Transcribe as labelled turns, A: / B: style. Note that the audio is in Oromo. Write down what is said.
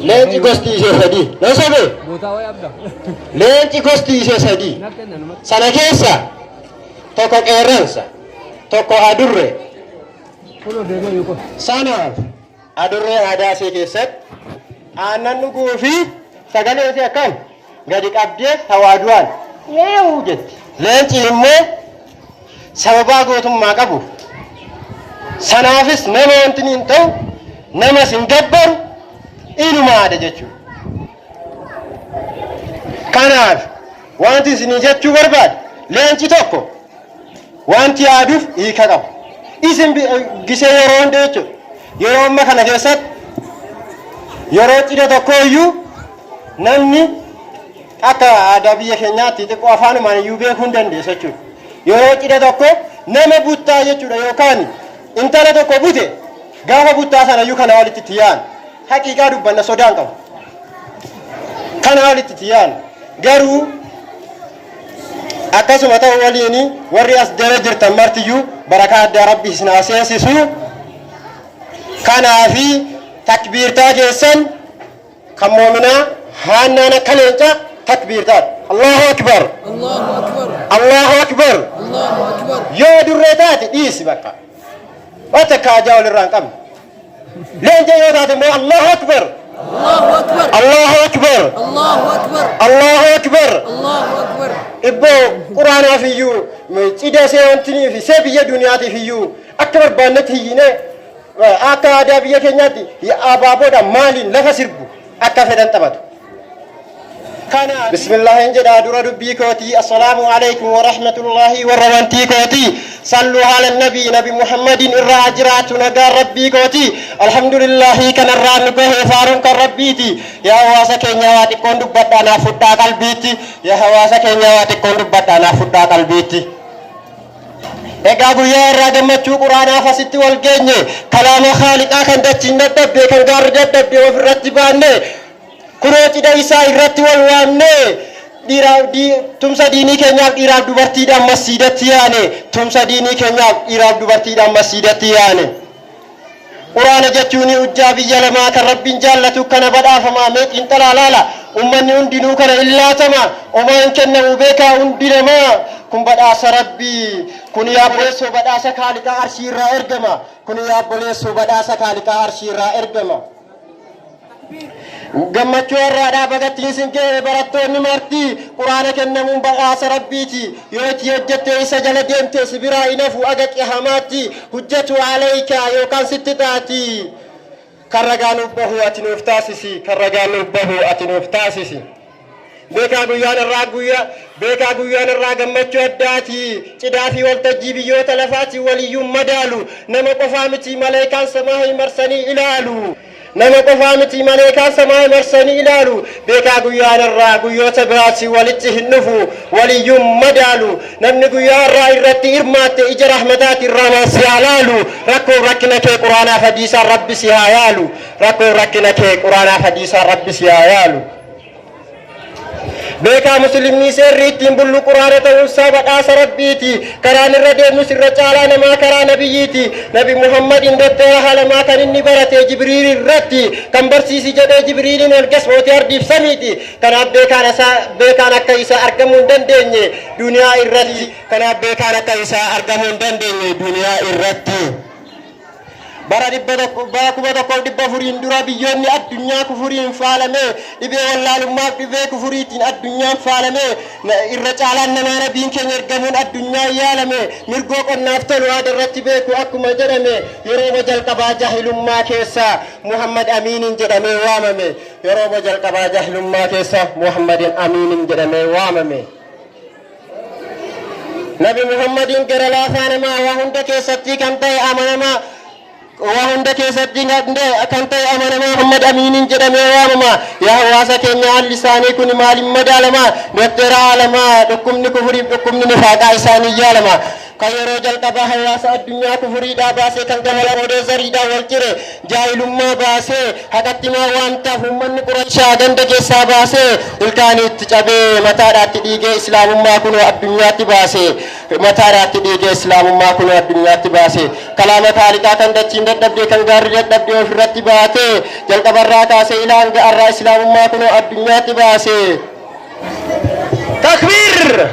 A: Leenci gosti ishee sadii nan sobe leenci gosti ishee sadii sana keessa tokko qeerransa tokko adurre sanaaf adurree aadaa ishee keessatti aannan dhuguu fi sagalee ishee akkam gadi qabdee hawaaduwaan yeewu jetti. Leenci immoo sababaa gootummaa qabu sanaafis nama wanti hin ta'u namas hin gabbaru inumaadha jechuudha. Kanaaf wanti isinii jechuu barbaade leenci tokko wanti yaaduuf hiika qaba. Isin gisee yeroo hunda jechuudha. Yeroo amma kana keessatti yeroo cidha tokko iyyuu namni akka aadaa biyya keenyaatti xiqqoo afaanumaan iyyuu beekuu hin dandeessu jechuudha. Yeroo cidha tokko nama buttaa jechuudha yookaan intala tokko bute gaafa buttaa sana iyyuu kana walitti tiyaan haqiiqaa dubbanna sodaan qabu. Kana walitti tiyaan garuu akkasuma ta'u waliini warri as jala jirtan martiyyuu barakaa addaa rabbi isin seesisu. Kanaafi takbiirtaa keessan kan moominaa haannaan akka leencaa takbiirtaa Allahu akbar Allahu akbar Allahu akbar Allahu akbar yoo durree taate dhiisi bakka wata kaajaa walirraa hin qabne leenca yoo taate immoo Allahu akbar Allahu akbar Allahu akbar Allahu akbar Allahu akbar Allahu akbar ibboo quraanaaf iyyuu cidha seewantanii fi see biyya duniyaatiif iyyuu akka barbaannetti hiyyinee akka aadaa biyya keenyaatti abaaboodhaan maaliin lafa sirbu akka fedhan taphatu. بسم الله إن دور ربي كوتي السلام عليكم ورحمة الله وبركاته كوتي صلوا على النبي نبي محمد الراجرات نجار ربي كوتي الحمد لله كان الران به فارون كربيتي يا هواسك نيواتي كوندو بدانا فتا قلبيتي يا هواسك نيواتي كوندو بدانا فتا قلبيتي Egaa guyyaa irraa gammachuu quraanaa fasitti wal geenye kalaama Khaaliqaa kan dachiin dadhabde kan gaarri dadhabde ofirratti baanne kunoo cidha isaa irratti wal waamne tumsa diinii keenyaaf dhiiraaf dubartiidhaan masjiidatti yaane tumsa diinii keenyaaf dhiiraaf dubartiidhaan masjiidatti yaane. Quraana jechuun hujjaa biyya lamaa kan rabbiin jaallatu kana badhaafamaa mee xiinxalaa laala ummanni hundinuu kana illaatama omaan kennamu beekaa hundi namaa kun badhaasa rabbii kun yaabboleessoo badhaasa Khaaliqaa arshii irraa ergama kun yaabboleessoo badhaasa Khaaliqaa arshii irraa ergama. Gammachuu irraa dhaabagattiin singee barattoonni marti quraana kennamuun badhaasa rabbiiti yoo itti hojjettee isa jala deemtee sibiraa inafu aga qiyamaatti hujjatu alayka yookaan sitti taati kan ragaa nuuf bahu ati nuuf taasisi kan ragaa nuuf bahu ati nuuf taasisi. Beekaa guyyaan irraa gammachuu addaati cidhaa fi waltajjii biyyoota lafaati waliyyuun madaalu nama qofaa miti malaayikaan samaa marsanii ilaalu. Nama qofaa miti malaayikaan samaa marsanii ilaalu beekaa guyyaan irraa guyyoota biraatti walitti hin dhufu waliyyuun madaalu namni guyyaa irraa irratti hirmaatte ija rahmataati irraa maasi ilaalu rakkoo rakkina kee quraanaaf hadiisaan rabbi si haa yaalu rakkoo rakkina kee quraanaaf hadiisaan rabbi si haa yaalu. Beekaa muslimni seerri ittiin bullu quraana ta'uusaa badhaasa rabbiiti karaan irra deemnus irra caalaa namaa karaa nabiyyiiti nabi Muhammadin dattara halamaa kan inni barate Jibriil irratti kan barsiisi jedhee Jibriiliin ergas mootii ardiif samiiti kanaaf beekaan akka isaa argamuu hin dandeenye duniyaa irratti kanaaf beekaan akka isaa argamuu hin dandeenye duniyaa irratti. Bara kuma tokko dhibba furiin dura biyyoonni addunyaa kufuriin faalame dhibee wallaalummaaf dhibee kufuriitiin addunyaan faalame irra caalaan namaa nabiin keenya ergamuun addunyaa yaalame mirgoo qonnaaf tolu haada irratti beeku akkuma jedhame yeroo jalqabaa jaahilummaa keessa Muhammad Amiinin jedhamee waamame yeroo jalqabaa jaahilummaa keessa Muhammadin Amiinin jedhamee waamame. Nabi Muhammadin gara laafaa namaa waa hunda keessatti kan ta'e amanamaa وهم دكيسة جنة كان تي أمانة محمد أمين جدا ميوامما يا واسا كنيا لساني كوني مال مدالما دكتور عالما دكم نكفري دكم نفاق عيساني جالما كيرو جلقبا حواس الدنيا كفري دا باسي كان كمالا ودو زريدا والجري جاهل ما باسي حقت ما وانتا هم من قريشا غند كيسا باسي الكاني تجابي متارات ديگه اسلام ما كنو الدنيا تباسي متارات ديگه اسلام ما كنو الدنيا تباسي كلام تاريكا كان دچين دبدي كان غاري دبدي فرت باتي جلقبا راكا سيلان الرا اسلام ما كنو الدنيا تباسي تكبير